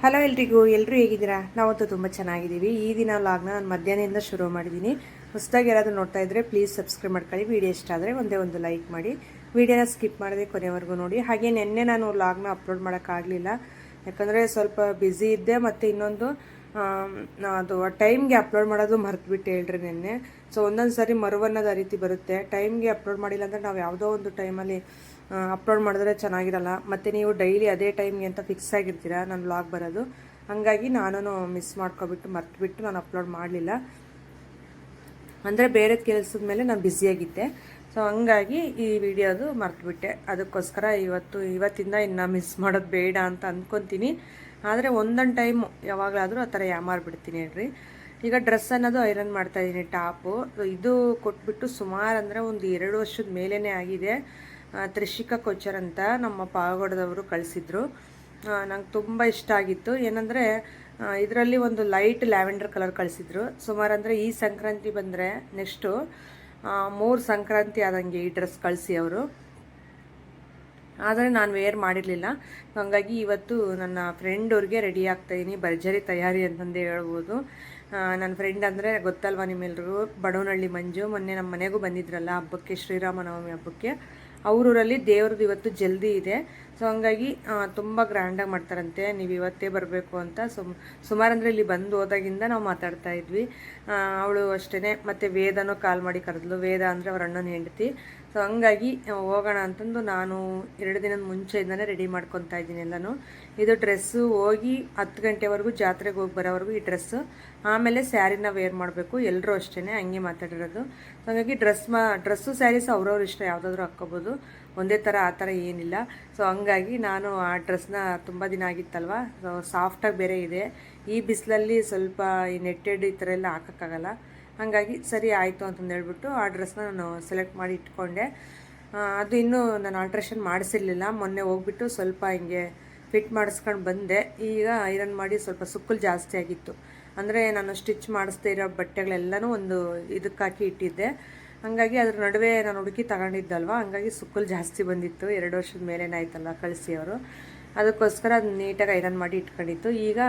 Hello ಎಲ್ಲರೂ ಹೇಗಿದ್ದೀರಾ? ನಾವಂತೂ ತುಂಬ ಚೆನ್ನಾಗಿದ್ದೀವಿ. ಈ ದಿನ ಲಾಗ್ನ ನಾನು ಮಧ್ಯಾಹ್ನದಿಂದ ಶುರು ಮಾಡಿದ್ದೀನಿ. ಹೊಸದಾಗಿ ಯಾರಾದರೂ ನೋಡ್ತಾ ಇದ್ದರೆ ಪ್ಲೀಸ್ ಸಬ್ಸ್ಕ್ರೈಬ್ ಮಾಡ್ಕೊಳ್ಳಿ. ವಿಡಿಯೋ ಇಷ್ಟ ಆದರೆ ಒಂದೇ ಒಂದು ಲೈಕ್ ಮಾಡಿ, ವಿಡಿಯೋನ ಸ್ಕಿಪ್ ಮಾಡದೆ ಕೊನೆವರೆಗೂ ನೋಡಿ. ಹಾಗೆ ನಿನ್ನೆ ನಾನು ಲಾಗ್ನ ಅಪ್ಲೋಡ್ ಮಾಡೋಕ್ಕಾಗಲಿಲ್ಲ, ಯಾಕಂದರೆ ಸ್ವಲ್ಪ ಬ್ಯುಸಿ ಇದ್ದೆ. ಮತ್ತು ಇನ್ನೊಂದು ಅದು ಟೈಮ್ಗೆ ಅಪ್ಲೋಡ್ ಮಾಡೋದು ಮರೆತುಬಿಟ್ಟು ಹೇಳ್ರಿ ನಿನ್ನೆ. ಸೊ ಒಂದೊಂದು ಸಾರಿ ಮರುವನ್ನೋದು ಆ ರೀತಿ ಬರುತ್ತೆ. ಟೈಮ್ಗೆ ಅಪ್ಲೋಡ್ ಮಾಡಿಲ್ಲ ಅಂದರೆ ನಾವು ಯಾವುದೋ ಒಂದು ಟೈಮಲ್ಲಿ ಅಪ್ಲೋಡ್ ಮಾಡಿದ್ರೆ ಚೆನ್ನಾಗಿರಲ್ಲ. ಮತ್ತು ನೀವು ಡೈಲಿ ಅದೇ ಟೈಮ್ಗೆ ಅಂತ ಫಿಕ್ಸ್ ಆಗಿರ್ತೀರ ನಾನು ವ್ಲಾಗ್ ಬರೋದು. ಹಾಗಾಗಿ ನಾನು ಮಿಸ್ ಮಾಡ್ಕೊಬಿಟ್ಟು ಮರೆತುಬಿಟ್ಟು ನಾನು ಅಪ್ಲೋಡ್ ಮಾಡಲಿಲ್ಲ. ಅಂದರೆ ಬೇರೆ ಕೆಲಸದ ಮೇಲೆ ನಾನು ಬ್ಯುಸಿಯಾಗಿದ್ದೆ. ಸೊ ಹಂಗಾಗಿ ಈ ವಿಡಿಯೋದು ಮರೆತುಬಿಟ್ಟೆ. ಅದಕ್ಕೋಸ್ಕರ ಇವತ್ತಿಂದ ಇನ್ನು ಮಿಸ್ ಮಾಡೋದು ಬೇಡ ಅಂತ ಅಂದ್ಕೊತೀನಿ. ಆದರೆ ಒಂದೊಂದು ಟೈಮು ಯಾವಾಗಲಾದರೂ ಆ ಥರ ಯಾಮಾರ್ಬಿಡ್ತೀನಿ ಹೇಳ್ರಿ. ಈಗ ಡ್ರೆಸ್ ಅನ್ನೋದು ಐರನ್ ಮಾಡ್ತಾಯಿದ್ದೀನಿ. ಟಾಪು ಇದು ಕೊಟ್ಬಿಟ್ಟು ಸುಮಾರು ಅಂದರೆ ಒಂದು 2 ವರ್ಷದ ಮೇಲೇ ಆಗಿದೆ. ತ್ರಿಷಿಕಾ ಕೋಚರ್ ಅಂತ ನಮ್ಮ ಪಾವಗಡದವರು ಕಳಿಸಿದ್ರು. ನಂಗೆ ತುಂಬ ಇಷ್ಟ ಆಗಿತ್ತು. ಏನಂದರೆ ಇದರಲ್ಲಿ ಒಂದು ಲೈಟ್ ಲ್ಯಾವೆಂಡರ್ ಕಲರ್ ಕಳಿಸಿದ್ರು. ಸುಮಾರು ಅಂದರೆ ಈ ಸಂಕ್ರಾಂತಿ ಬಂದರೆ ನೆಕ್ಸ್ಟು 3 ಸಂಕ್ರಾಂತಿ ಆದಂಗೆ ಈ ಡ್ರೆಸ್ ಕಳಿಸಿ ಅವರು. ಆದರೆ ನಾನು ವೇರ್ ಮಾಡಿರಲಿಲ್ಲ. ಹಾಗಾಗಿ ಇವತ್ತು ನನ್ನ ಫ್ರೆಂಡ್ ಅವ್ರಿಗೆ ರೆಡಿ ಆಗ್ತಾಯಿದ್ದೀನಿ. ಭರ್ಜರಿ ತಯಾರಿ ಅಂತಂದೇ ಹೇಳ್ಬೋದು. ನನ್ನ ಫ್ರೆಂಡ್ ಅಂದರೆ ಗೊತ್ತಲ್ವ ನಿಮ್ಮೆಲ್ಲರಿಗೂ, ಬಡವನಹಳ್ಳಿ ಮಂಜು. ಮೊನ್ನೆ ನಮ್ಮ ಮನೆಗೂ ಬಂದಿದ್ರಲ್ಲ ಹಬ್ಬಕ್ಕೆ, ಶ್ರೀರಾಮನವಮಿ ಹಬ್ಬಕ್ಕೆ. ಅವರೂರಲ್ಲಿ ದೇವ್ರದ್ದು ಇವತ್ತು ಜಲ್ದಿ ಇದೆ. ಸೊ ಹಂಗಾಗಿ ತುಂಬ ಗ್ರ್ಯಾಂಡಾಗಿ ಮಾಡ್ತಾರಂತೆ. ನೀವು ಇವತ್ತೇ ಬರಬೇಕು ಅಂತ ಸುಮಾರು ಅಂದರೆ ಇಲ್ಲಿ ಬಂದು ಹೋದಾಗಿಂದ ನಾವು ಮಾತಾಡ್ತಾ ಇದ್ವಿ. ಅವಳು ಅಷ್ಟೇ. ಮತ್ತು ವೇದನೂ ಕಾಲ್ ಮಾಡಿ ಕರೆದ್ಲು. ವೇದ ಅಂದರೆ ಅವ್ರ ಅಣ್ಣನ ಹೆಂಡತಿ. ಸೊ ಹಂಗಾಗಿ ಹೋಗೋಣ ಅಂತಂದು ನಾನು 2 ದಿನದ ಮುಂಚೆಯಿಂದನೇ ರೆಡಿ ಮಾಡ್ಕೊತಾ ಇದ್ದೀನಿ ಎಲ್ಲನೂ. ಇದು ಡ್ರೆಸ್ಸು ಹೋಗಿ 10 ಗಂಟೆವರೆಗೂ ಜಾತ್ರೆಗೆ ಹೋಗಿ ಬರೋವರೆಗೂ ಈ ಡ್ರೆಸ್ಸು. ಆಮೇಲೆ ಸ್ಯಾರಿನ ವೇರ್ ಮಾಡಬೇಕು. ಎಲ್ಲರೂ ಅಷ್ಟೇ ಹಂಗೆ ಮಾತಾಡಿರೋದು. ಹಾಗಾಗಿ ಡ್ರೆಸ್ಸು ಸ್ಯಾರೀಸ್ ಅವ್ರವ್ರ ಇಷ್ಟ, ಯಾವುದಾದ್ರೂ ಹಾಕ್ಕೋಬೋದು, ಒಂದೇ ಥರ ಆ ಥರ ಏನಿಲ್ಲ. ಸೊ ಹಂಗಾಗಿ ನಾನು ಆ ಡ್ರೆಸ್ನ ತುಂಬ ದಿನ ಆಗಿತ್ತಲ್ವ, ಸೊ ಸಾಫ್ಟಾಗಿ ಬೇರೆ ಇದೆ. ಈ ಬಿಸಿಲಲ್ಲಿ ಸ್ವಲ್ಪ ಈ ನೆಟ್ಟೆಡ್ ಈ ಥರ ಎಲ್ಲ ಹಾಕೋಕ್ಕಾಗಲ್ಲ. ಹಾಗಾಗಿ ಸರಿ ಆಯಿತು ಅಂತಂದು ಹೇಳ್ಬಿಟ್ಟು ಆ ಡ್ರೆಸ್ನ ನಾನು ಸೆಲೆಕ್ಟ್ ಮಾಡಿ ಇಟ್ಕೊಂಡೆ. ಅದು ಇನ್ನೂ ನಾನು ಆಲ್ಟ್ರೇಷನ್ ಮಾಡಿಸಿರಲಿಲ್ಲ. ಮೊನ್ನೆ ಹೋಗ್ಬಿಟ್ಟು ಸ್ವಲ್ಪ ಹಿಂಗೆ ಫಿಟ್ ಮಾಡಿಸ್ಕೊಂಡು ಬಂದೆ. ಈಗ ಐರನ್ ಮಾಡಿ ಸ್ವಲ್ಪ ಸುಕ್ಕಲು ಜಾಸ್ತಿ ಆಗಿತ್ತು. ಅಂದರೆ ನಾನು ಸ್ಟಿಚ್ ಮಾಡಿಸ್ದೇ ಇರೋ ಬಟ್ಟೆಗಳೆಲ್ಲನೂ ಒಂದು ಇದಕ್ಕೆ ಹಾಕಿ ಇಟ್ಟಿದ್ದೆ. ಹಾಗಾಗಿ ಅದ್ರ ನಡುವೆ ನಾನು ಹುಡುಕಿ ತಗೊಂಡಿದ್ದಲ್ವ, ಹಂಗಾಗಿ ಸುಕ್ಕಲು ಜಾಸ್ತಿ ಬಂದಿತ್ತು. 2 ವರ್ಷದ ಮೇಲೇನಾಯ್ತಲ್ಲ ಕಳಿಸಿ ಅವರು. ಅದಕ್ಕೋಸ್ಕರ ಅದು ನೀಟಾಗಿ ಐರನ್ ಮಾಡಿ ಇಟ್ಕೊಂಡಿತ್ತು. ಈಗ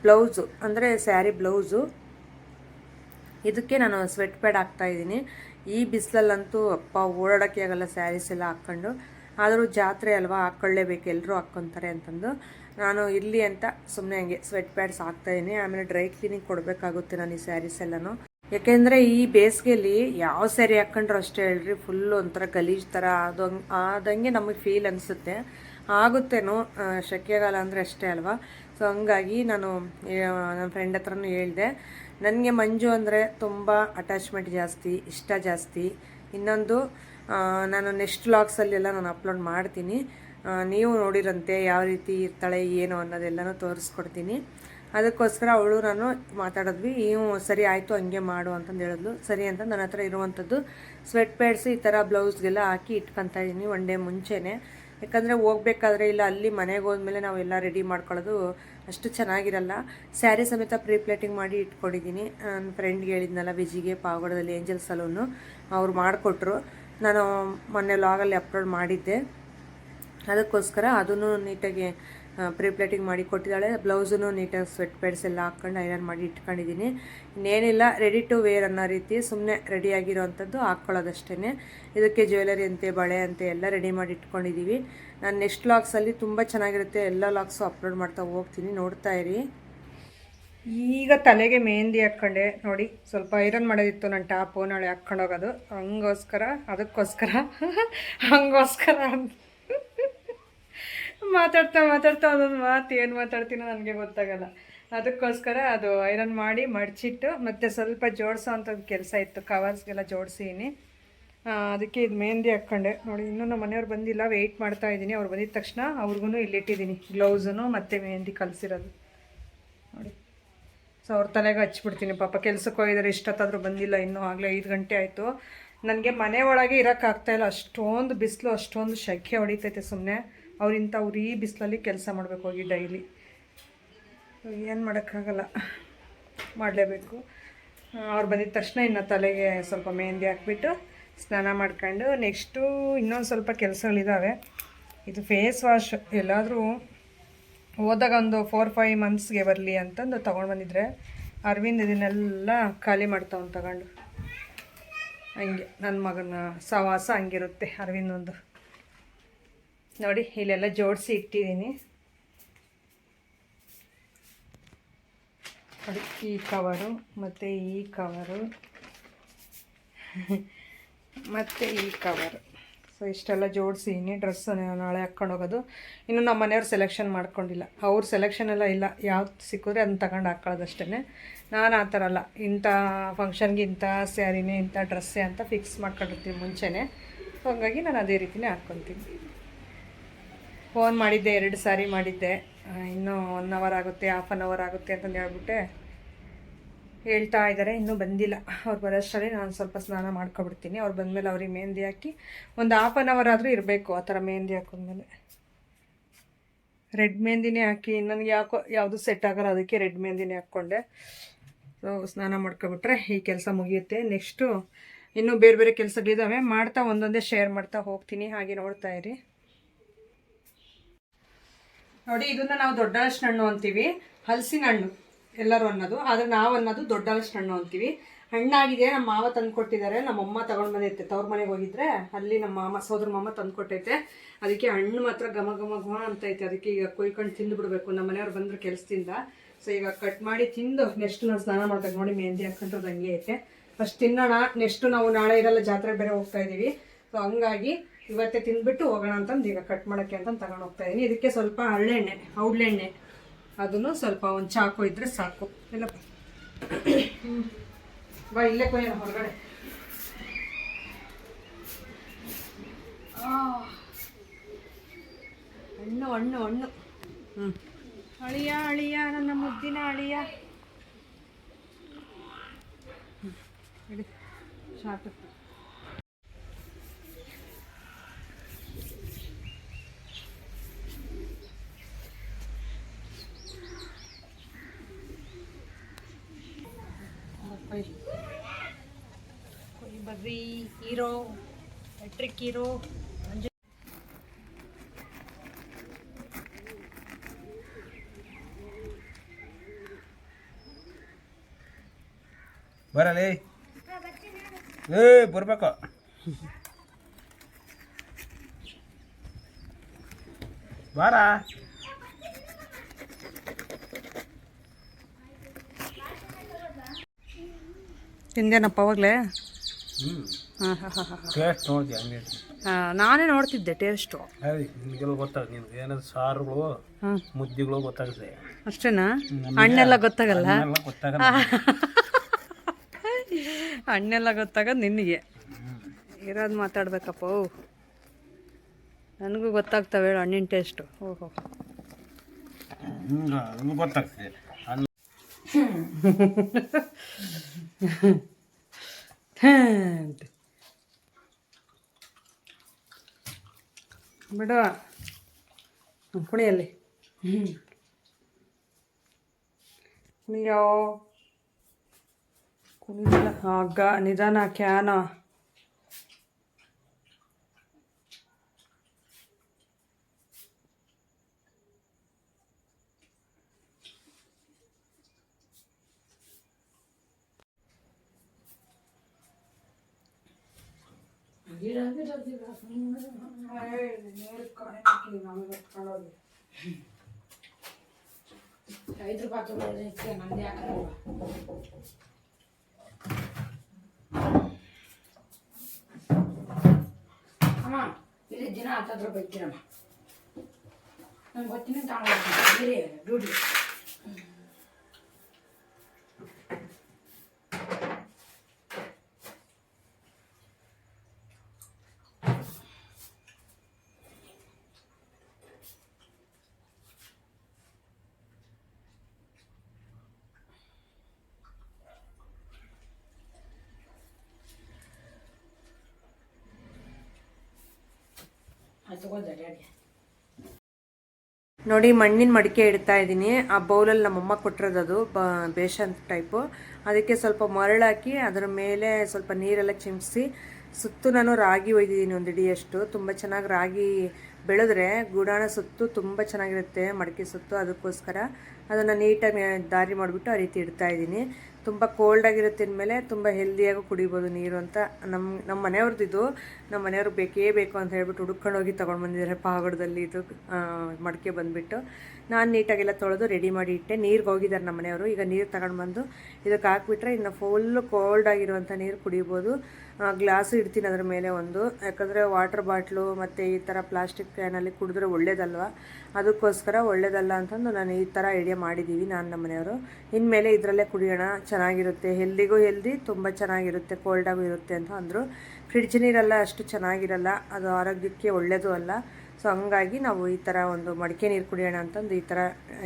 ಬ್ಲೌಸು ಅಂದರೆ ಸ್ಯಾರಿ ಬ್ಲೌಸು, ಇದಕ್ಕೆ ನಾನು ಸ್ವೆಟ್ ಪ್ಯಾಡ್ ಹಾಕ್ತಾಯಿದ್ದೀನಿ. ಈ ಬಿಸಿಲಲ್ಲಂತೂ ಅಪ್ಪ ಓಡಾಡೋಕ್ಕೆ ಆಗಲ್ಲ ಸ್ಯಾರೀಸ್ ಎಲ್ಲ ಹಾಕ್ಕೊಂಡು. ಆದರೂ ಜಾತ್ರೆ ಅಲ್ವಾ, ಹಾಕ್ಕೊಳ್ಳೇಬೇಕು, ಎಲ್ಲರೂ ಹಾಕ್ಕೊತಾರೆ ಅಂತಂದು ನಾನು ಇರಲಿ ಅಂತ ಸುಮ್ಮನೆ ಹಂಗೆ ಸ್ವೆಟ್ ಪ್ಯಾಡ್ಸ್ ಹಾಕ್ತಾಯಿದ್ದೀನಿ. ಆಮೇಲೆ ಡ್ರೈ ಕ್ಲೀನಿಂಗ್ ಕೊಡಬೇಕಾಗುತ್ತೆ ನಾನು ಈ ಸ್ಯಾರೀಸ್ ಎಲ್ಲನೂ. ಯಾಕೆಂದರೆ ಈ ಬೇಸಿಗೆಯಲ್ಲಿ ಯಾವ ಸ್ಯಾರಿ ಹಾಕ್ಕೊಂಡ್ರು ಅಷ್ಟೇ ಹೇಳ್ರಿ, ಫುಲ್ಲು ಒಂಥರ ಗಲೀಜು ಥರ ಆದಂಗೆ ನಮಗೆ ಫೀಲ್ ಅನಿಸುತ್ತೆ. ಆಗುತ್ತೇನೋ ಶೆಕೆಗಾಲ ಅಂದರೆ ಅಷ್ಟೇ ಅಲ್ವಾ. ಸೊ ಹಂಗಾಗಿ ನಾನು ನನ್ನ ಫ್ರೆಂಡ್ ಹತ್ರನೂ ಹೇಳಿದೆ, ನನಗೆ ಮಂಜು ಅಂದರೆ ತುಂಬ ಅಟ್ಯಾಚ್ಮೆಂಟ್ ಜಾಸ್ತಿ, ಇಷ್ಟ ಜಾಸ್ತಿ. ಇನ್ನೊಂದು ನಾನು ನೆಕ್ಸ್ಟ್ ವ್ಲಾಗ್ಸಲ್ಲೆಲ್ಲ ನಾನು ಅಪ್ಲೋಡ್ ಮಾಡ್ತೀನಿ. ನೀವು ನೋಡಿರಂತೆ ಯಾವ ರೀತಿ ಇರ್ತಾಳೆ ಏನು ಅನ್ನೋದೆಲ್ಲನೂ ತೋರಿಸ್ಕೊಡ್ತೀನಿ. ಅದಕ್ಕೋಸ್ಕರ ಅವಳು ನಾನು ಮಾತಾಡಿದ್ವಿ. ಸರಿ ಆಯಿತು ಹಂಗೆ ಮಾಡು ಅಂತಂದು ಹೇಳಿದ್ಲು. ಸರಿ ಅಂತ ನನ್ನ ಹತ್ರ ಇರುವಂಥದ್ದು ಸ್ವೆಟ್ ಪ್ಯಾಡ್ಸ್ ಈ ಥರ ಬ್ಲೌಸ್ಗೆಲ್ಲ ಹಾಕಿ ಇಟ್ಕೊತಾ ಇದ್ದೀನಿ 1 ಡೇ ಮುಂಚೆನೇ. ಯಾಕಂದರೆ ಹೋಗ್ಬೇಕಾದ್ರೆ ಇಲ್ಲ ಅಲ್ಲಿ ಮನೆಗೆ ಹೋದ್ಮೇಲೆ ನಾವೆಲ್ಲ ರೆಡಿ ಮಾಡ್ಕೊಳ್ಳೋದು ಅಷ್ಟು ಚೆನ್ನಾಗಿರಲ್ಲ. ಸ್ಯಾರಿ ಸಮೇತ ಪ್ಲೇಟಿಂಗ್ ಮಾಡಿ ಇಟ್ಕೊಂಡಿದ್ದೀನಿ. ನನ್ನ ಫ್ರೆಂಡ್ಗೆ ಹೇಳಿದ್ನಲ್ಲ, ವಿಜಿಗೆ, ಪಾವಗಡದಲ್ಲಿ ಏಂಜಲ್ ಸಲೂನು, ಅವ್ರು ಮಾಡಿಕೊಟ್ರು. ನಾನು ಮೊನ್ನೆ ಲಾಗಲ್ಲಿ ಅಪ್ಲೋಡ್ ಮಾಡಿದ್ದೆ. ಅದಕ್ಕೋಸ್ಕರ ಅದನ್ನು ನೀಟಾಗಿ ಪ್ಲೇಟಿಂಗ್ ಮಾಡಿ ಕೊಟ್ಟಿದ್ದಾಳೆ. ಬ್ಲೌಸನ್ನು ನೀಟಾಗಿ ಸ್ವೆಟ್ ಪ್ಯಾಡ್ಸ್ ಎಲ್ಲ ಹಾಕ್ಕೊಂಡು ಐರನ್ ಮಾಡಿ ಇಟ್ಕೊಂಡಿದ್ದೀನಿ. ಇನ್ನೇನಿಲ್ಲ, ರೆಡಿ ಟು ವೇರ್ ಅನ್ನೋ ರೀತಿ ಸುಮ್ಮನೆ ರೆಡಿಯಾಗಿರೋವಂಥದ್ದು ಹಾಕ್ಕೊಳ್ಳೋದಷ್ಟೇ. ಇದಕ್ಕೆ ಜ್ಯುವೆಲರಿ ಅಂತೆ, ಬಳೆ ಅಂತೆ ಎಲ್ಲ ರೆಡಿ ಮಾಡಿ ಇಟ್ಕೊಂಡಿದ್ದೀವಿ. ನಾನು ನೆಕ್ಸ್ಟ್ ವ್ಲಾಗ್ಸಲ್ಲಿ ತುಂಬ ಚೆನ್ನಾಗಿರುತ್ತೆ, ಎಲ್ಲ ವ್ಲಾಗ್ಸು ಅಪ್ಲೋಡ್ ಮಾಡ್ತಾ ಹೋಗ್ತೀನಿ, ನೋಡ್ತಾ ಇರಿ. ಈಗ ತಲೆಗೆ ಮೆಹಂದಿ ಹಾಕ್ಕೊಂಡೆ ನೋಡಿ. ಸ್ವಲ್ಪ ಐರನ್ ಮಾಡೋದಿತ್ತು ನನ್ನ ಟಾಪು, ನಾಳೆ ಹಾಕ್ಕೊಂಡು ಹೋಗೋದು. ಅದಕ್ಕೋಸ್ಕರ ಮಾತಾಡ್ತಾ ಒಂದೊಂದು ಮಾತು ಏನು ಮಾತಾಡ್ತೀನೋ ನನಗೆ ಗೊತ್ತಾಗಲ್ಲ. ಅದಕ್ಕೋಸ್ಕರ ಅದು ಐರನ್ ಮಾಡಿ ಮಡಚಿಟ್ಟು ಮತ್ತೆ ಸ್ವಲ್ಪ ಜೋಡಿಸೋ ಅಂಥದ್ದು ಕೆಲಸ ಇತ್ತು, ಕವರ್ಸ್ಗೆಲ್ಲ ಜೋಡಿಸೀನಿ. ಅದಕ್ಕೆ ಇದು ಮೆಹಂದಿ ಹಾಕ್ಕೊಂಡೆ ನೋಡಿ. ಇನ್ನೂ ನಮ್ಮ ಮನೆಯವ್ರು ಬಂದಿಲ್ಲ, ವೆಯ್ಟ್ ಮಾಡ್ತಾ ಇದ್ದೀನಿ. ಅವ್ರು ಬಂದಿದ್ದ ತಕ್ಷಣ ಅವ್ರಿಗೂ ಇಲ್ಲಿಟ್ಟಿದ್ದೀನಿ ಗ್ಲೌಸನ್ನು ಮತ್ತು ಮೆಹಂದಿ ಕಲಿಸಿರೋದು ನೋಡಿ. ಸೊ ಅವ್ರ ತಲೆಗೆ ಹಚ್ಬಿಡ್ತೀನಿ. ಪಾಪ ಕೆಲಸಕ್ಕೆ ಹೋಗಿದ್ದಾರೆ, ಇಷ್ಟೊತ್ತಾದರೂ ಬಂದಿಲ್ಲ ಇನ್ನೂ. ಆಗಲೇ 5 ಗಂಟೆ ಆಯಿತು. ನನಗೆ ಮನೆ ಒಳಗೆ ಇರೋಕ್ಕಾಗ್ತಾಯಿಲ್ಲ, ಅಷ್ಟೊಂದು ಬಿಸಿಲು, ಅಷ್ಟೊಂದು ಶೆಕೆ ಹೊಡಿತೈತೆ. ಸುಮ್ಮನೆ ಅವ್ರು ಈ ಬಿಸಿಲಲ್ಲಿ ಕೆಲಸ ಮಾಡಬೇಕು ಹೋಗಿ ಡೈಲಿ. ಏನು ಮಾಡೋಕ್ಕಾಗಲ್ಲ, ಮಾಡಲೇಬೇಕು. ಅವ್ರು ಬಂದಿದ್ದ ತಕ್ಷಣ ಇನ್ನು ತಲೆಗೆ ಸ್ವಲ್ಪ ಮೆಹಂದಿ ಹಾಕ್ಬಿಟ್ಟು ಸ್ನಾನ ಮಾಡ್ಕೊಂಡು ನೆಕ್ಸ್ಟು ಇನ್ನೊಂದು ಸ್ವಲ್ಪ ಕೆಲಸಗಳಿದ್ದಾವೆ. ಇದು ಫೇಸ್ ವಾಶ್ ಎಲ್ಲಾದರೂ ಹೋದಾಗ ಒಂದು 4-5 ಮಂತ್ಸ್ಗೆ ಬರಲಿ ಅಂತಂದು ತೊಗೊಂಡು ಬಂದಿದ್ರೆ ಅರವಿಂದ್ ಇದನ್ನೆಲ್ಲ ಖಾಲಿ ಮಾಡ್ತಾವನು ತಗೊಂಡು. ಹಂಗೆ ನನ್ನ ಮಗನ ಸವಾಸ ಹಂಗಿರುತ್ತೆ ಅರವಿಂದ್ ಒಂದು. ನೋಡಿ ಇಲ್ಲೆಲ್ಲ ಜೋಡಿಸಿ ಇಟ್ಟಿದ್ದೀನಿ. ನೋಡಿ ಈ ಕವರು ಮತ್ತು ಈ ಕವರು ಮತ್ತು ಈ ಕವರು. ಸೊ ಇಷ್ಟೆಲ್ಲ ಜೋಡಿಸಿನಿ. ಡ್ರೆಸ್ಸು ನಾಳೆ ಹಾಕ್ಕೊಂಡು ಹೋಗೋದು. ಇನ್ನು ನಮ್ಮ ಮನೆಯವ್ರು ಸೆಲೆಕ್ಷನ್ ಮಾಡ್ಕೊಂಡಿಲ್ಲ. ಅವ್ರ ಸೆಲೆಕ್ಷನ್ ಎಲ್ಲ ಇಲ್ಲ, ಯಾವ್ದು ಸಿಕ್ಕಿದ್ರೆ ಅದನ್ನ ತಗೊಂಡು ಹಾಕ್ಕೊಳ್ಳೋದಷ್ಟೇ. ನಾನು ಆ ಥರ ಅಲ್ಲ, ಇಂಥ ಫಂಕ್ಷನ್ಗೆ ಇಂಥ ಸ್ಯಾರಿನೇ ಇಂಥ ಡ್ರೆಸ್ಸೇ ಅಂತ ಫಿಕ್ಸ್ ಮಾಡ್ಕೊಂಡಿರ್ತೀನಿ ಮುಂಚೆನೇ. ಸೊ ಹಂಗಾಗಿ ನಾನು ಅದೇ ರೀತಿಯೇ ಹಾಕ್ಕೊತೀನಿ. ಫೋನ್ ಮಾಡಿದ್ದೆ, 2 ಸಾರಿ ಮಾಡಿದ್ದೆ. ಇನ್ನೂ 1 ಅವರ್ ಆಗುತ್ತೆ, ಹಾಫ್ ಆನ್ ಅವರ್ ಆಗುತ್ತೆ ಅಂತಂದು ಹೇಳ್ಬಿಟ್ಟೆ ಹೇಳ್ತಾ ಇದ್ದಾರೆ. ಇನ್ನೂ ಬಂದಿಲ್ಲ. ಅವ್ರು ಬರೋಷ್ಟರಲ್ಲಿ ನಾನು ಸ್ವಲ್ಪ ಸ್ನಾನ ಮಾಡ್ಕೊಬಿಡ್ತೀನಿ. ಅವ್ರು ಬಂದಮೇಲೆ ಅವ್ರಿಗೆ ಮೆಹಂದಿ ಹಾಕಿ ಒಂದು ಹಾಫ್ ಆನ್ ಅವರ್ ಆದರೂ ಇರಬೇಕು. ಆ ಥರ ಮೆಹಂದಿ ಹಾಕೊಂಡ್ಮೇಲೆ ರೆಡ್ ಮೆಹಂದಿನೇ ಹಾಕಿ ನನಗೆ ಯಾವುದು ಸೆಟ್ ಆಗೋಲ್ಲ, ಅದಕ್ಕೆ ರೆಡ್ ಮೆಹಂದಿನೇ ಹಾಕ್ಕೊಂಡೆ. ಸೊ ಸ್ನಾನ ಮಾಡ್ಕೊಬಿಟ್ರೆ ಈ ಕೆಲಸ ಮುಗಿಯುತ್ತೆ. ನೆಕ್ಸ್ಟು ಇನ್ನೂ ಬೇರೆ ಬೇರೆ ಕೆಲಸಗಳಿದ್ದಾವೆ, ಮಾಡ್ತಾ ಒಂದೊಂದೇ ಶೇರ್ ಮಾಡ್ತಾ ಹೋಗ್ತೀನಿ. ಹಾಗೆ ನೋಡ್ತಾ ಇರಿ. ನೋಡಿ ಇದನ್ನು ನಾವು ದೊಡ್ಡ ಹಲಸಿನ ಹಣ್ಣು ಅಂತೀವಿ, ಹಲಸಿನ ಹಣ್ಣು ಎಲ್ಲರೂ ಅನ್ನೋದು. ಆದರೆ ನಾವು ಅನ್ನೋದು ದೊಡ್ಡ ಹಲಸಿನ ಹಣ್ಣು ಅಂತೀವಿ. ಹಣ್ಣಾಗಿದೆ. ನಮ್ಮ ಮಾವ ತಂದುಕೊಟ್ಟಿದ್ದಾರೆ. ನಮ್ಮಮ್ಮ ತೊಗೊಂಡು ಬಂದೈತೆ, ತವ್ರ ಮನೆಗೆ ಹೋಗಿದ್ರೆ ಅಲ್ಲಿ ನಮ್ಮ ಮಾಮ ಸೋದರ ಮಾಮ ತಂದುಕೊಟ್ಟೈತೆ. ಅದಕ್ಕೆ ಹಣ್ಣು ಮಾತ್ರ ಘಮ ಘಮ ಘಮ ಅಂತೈತೆ. ಅದಕ್ಕೆ ಈಗ ಕೊಯ್ಕೊಂಡು ತಿಂದುಬಿಡ್ಬೇಕು. ನಮ್ಮ ಮನೆಯವ್ರು ಬಂದರು ಕೆಲಸದಿಂದ. ಸೊ ಈಗ ಕಟ್ ಮಾಡಿ ತಿಂದು ನೆಕ್ಸ್ಟ್ ನಾನು ಸ್ನಾನ ಮಾಡ್ದಾಗ ನೋಡಿ ಮೆಹಂದಿ ಹಾಕ್ಕೊಂಡ್ರದ್ದು ಹಂಗೆ ಐತೆ. ಫಸ್ಟ್ ತಿನ್ನೋಣ, ನೆಕ್ಸ್ಟು ನಾವು ನಾಳೆ ಇರಲ್ಲ, ಜಾತ್ರೆ ಬೇರೆ ಹೋಗ್ತಾ ಇದ್ದೀವಿ. ಸೊ ಹಂಗಾಗಿ ಇವತ್ತೇ ತಿಂದ್ಬಿಟ್ಟು ಹೋಗೋಣ ಅಂತಂದು ಈಗ ಕಟ್ ಮಾಡೋಕ್ಕೆ ಅಂತಂದು ತಗೊಂಡು ಹೋಗ್ತಾ ಇದ್ದೀನಿ. ಇದಕ್ಕೆ ಸ್ವಲ್ಪ ಹರಳೆಣ್ಣೆ, ಔಡ್ಲೆಣ್ಣೆ, ಅದನ್ನು ಸ್ವಲ್ಪ ಒಂದು ಚಾಕು ಇದ್ದರೆ ಸಾಕು. ಎಲ್ಲಪ್ಪ ಬಾ, ಇಲ್ಲೇ ಕೊಯ್ಯೋಣ ಹೊರಗಡೆ. ಹಣ್ಣು ಹಣ್ಣು ಹಣ್ಣು. ಅಳಿಯ ಅಳಿಯ, ನನ್ನ ಮುದ್ದಿನ ಅಳಿಯ. ಇಡಿ ಶಾರ್ಟ್. ಕೊಯ್ ಬರ್ರಿ ಹೀರೋ, ಎಲೆಕ್ಟ್ರಿಕ್ ಹೀರೋ. ಬರಲಿ ಬರ್ಬೇಕು. ಬಾರ ತಿಂದೇನಪ್ಪ ಅವಾಗಲೇ? ಟೇಸ್ಟ್ ನೋಡಿ ಹಂಗೆ. ನಾನೇ ನೋಡ್ತಿದ್ದೆ ಟೇಸ್ಟು. ನಿಮಗೆಲ್ಲ ಗೊತ್ತಾಗ, ನಿಮ್ಗೆ ಏನಾದ್ರು ಸಾರುಗಳು ಮುದ್ದಿಗಳು ಗೊತ್ತಾಗುತ್ತೆ ಅಷ್ಟೇನಾ? ಹಣ್ಣೆಲ್ಲ ಗೊತ್ತಾಗಲ್ಲ? ಗೊತ್ತಾಗಲ್ಲ. ಹಣ್ಣೆಲ್ಲ ಗೊತ್ತಾಗೋದು ನಿನಗೆ. ಇರೋದು ಮಾತಾಡ್ಬೇಕಪ್ಪ. ನನಗೂ ಗೊತ್ತಾಗ್ತವೆ ಹೇಳು ಹಣ್ಣಿನ ಟೇಸ್ಟು. ಓಹೋ, ಗೊತ್ತಾಗ್ತದೆ. ಬಿಡುವ ಕುಣಿಯಲ್ಲಿ ಕುಣಿಯೋ, ಕುಣಿಲ್ಲ. ಆಗ ನಿಧಾನ ಕ್ಯಾನ. ಅಮ್ಮ ಇಲ್ಲಿ ದಿನ 10 ರೂಪಾಯಿ ಇರ್ತೀರಮ್ಮ. ನಂಗೆ ಗೊತ್ತಿನ ತಗೊಂಡು ಡ್ಯೂಟಿ. ನೋಡಿ ಮಣ್ಣಿನ ಮಡಿಕೆ ಇಡ್ತಾ ಇದ್ದೀನಿ. ಆ ಬೌಲಲ್ಲಿ ನಮ್ಮಮ್ಮ ಕೊಟ್ಟಿರೋದು ಬೇಷನ್ ಟೈಪು. ಅದಕ್ಕೆ ಸ್ವಲ್ಪ ಮರಳಾಕಿ ಅದರ ಮೇಲೆ ಸ್ವಲ್ಪ ನೀರೆಲ್ಲ ಚಿಮ್ಮಿಸಿ ಸುತ್ತು ನಾನು ರಾಗಿ ಒಯ್ದಿದ್ದೀನಿ 1 ಹಿಡಿಯಷ್ಟು. ತುಂಬ ಚೆನ್ನಾಗಿ ರಾಗಿ ಬೆಳೆದ್ರೆ ಗುಡಾಣ ಸುತ್ತು ತುಂಬ ಚೆನ್ನಾಗಿರುತ್ತೆ, ಮಡಕೆ ಸುತ್ತು. ಅದಕ್ಕೋಸ್ಕರ ಅದನ್ನು ನೀಟಾಗಿ ದಾರಿ ಮಾಡಿಬಿಟ್ಟು ಆ ರೀತಿ ಇಡ್ತಾ ಇದ್ದೀನಿ. ತುಂಬ ಕೋಲ್ಡಾಗಿರುತ್ತೆ ಅಂದಮೇಲೆ ತುಂಬ ಹೆಲ್ದಿಯಾಗೂ ಕುಡಿಬೋದು ನೀರು ಅಂತ ನಮ್ಮ ಮನೆಯವ್ರದ್ದು ಇದು. ನಮ್ಮ ಮನೆಯವ್ರು ಬೇಕೇ ಬೇಕು ಅಂತ ಹೇಳ್ಬಿಟ್ಟು ಹುಡುಕೊಂಡು ಹೋಗಿ ತೊಗೊಂಡು ಬಂದಿದ್ದಾರೆ ಪಾವಗಡದಲ್ಲಿ. ಇದು ಮಡಕೆ ಬಂದುಬಿಟ್ಟು ನಾನು ನೀಟಾಗೆಲ್ಲ ತೊಳೆದು ರೆಡಿ ಮಾಡಿ ಇಟ್ಟೆ. ನೀರಿಗೆ ಹೋಗಿದ್ದಾರೆ ನಮ್ಮ ಮನೆಯವರು. ಈಗ ನೀರು ತಗೊಂಡು ಬಂದು ಇದಕ್ಕೆ ಹಾಕ್ಬಿಟ್ರೆ ಇನ್ನು ಫುಲ್ಲು ಕೋಲ್ಡ್ ಆಗಿರುವಂಥ ನೀರು ಕುಡಿಬೋದು. ಗ್ಲಾಸು ಇಡ್ತೀನಿ ಅದ್ರ ಮೇಲೆ ಒಂದು, ಯಾಕಂದರೆ ವಾಟರ್ ಬಾಟ್ಲು ಮತ್ತು ಈ ಥರ ಪ್ಲಾಸ್ಟಿಕ್ ಕ್ಯಾನಲ್ಲಿ ಕುಡಿದ್ರೆ ಒಳ್ಳೇದಲ್ವ, ಅದಕ್ಕೋಸ್ಕರ ಒಳ್ಳೇದಲ್ಲ ಅಂತಂದು ನಾನು ಈ ಥರ ಐಡಿಯಾ ಮಾಡಿದ್ದೀವಿ ನಾನು ನಮ್ಮ ಮನೆಯವರು. ಇನ್ಮೇಲೆ ಇದರಲ್ಲೇ ಕುಡಿಯೋಣ, ಚೆನ್ನಾಗಿರುತ್ತೆ, ಹೆಲ್ದಿಗೂ ಹೆಲ್ದಿ, ತುಂಬ ಚೆನ್ನಾಗಿರುತ್ತೆ, ಕೋಲ್ಡಾಗೂ ಇರುತ್ತೆ ಅಂತ ಅಂದರು. ಫ್ರಿಡ್ಜ್ ನೀರೆಲ್ಲ ಅಷ್ಟು ಚೆನ್ನಾಗಿರಲ್ಲ, ಅದು ಆರೋಗ್ಯಕ್ಕೆ ಒಳ್ಳೆಯದು ಅಲ್ಲ. ಸೊ ಹಂಗಾಗಿ ನಾವು ಈ ಥರ ಒಂದು ಮಡಿಕೆ ನೀರು ಕುಡಿಯೋಣ ಅಂತಂದು ಈ ಥರ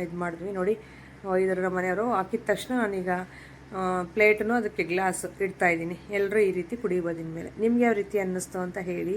ಇದು ಮಾಡಿದ್ವಿ. ನೋಡಿ ಇದರ ನಮ್ಮ ಮನೆಯವರು ಹಾಕಿದ ತಕ್ಷಣ ನಾನೀಗ ಪ್ಲೇಟನ್ನು ಅದಕ್ಕೆ ಗ್ಲಾಸ್ ಇಡ್ತಾಯಿದ್ದೀನಿ. ಎಲ್ಲರೂ ಈ ರೀತಿ ಕುಡಿಬೋದು ಇನ್ಮೇಲೆ. ನಿಮ್ಗೆ ಯಾವ ರೀತಿ ಅನ್ನಿಸ್ತು ಅಂತ ಹೇಳಿ.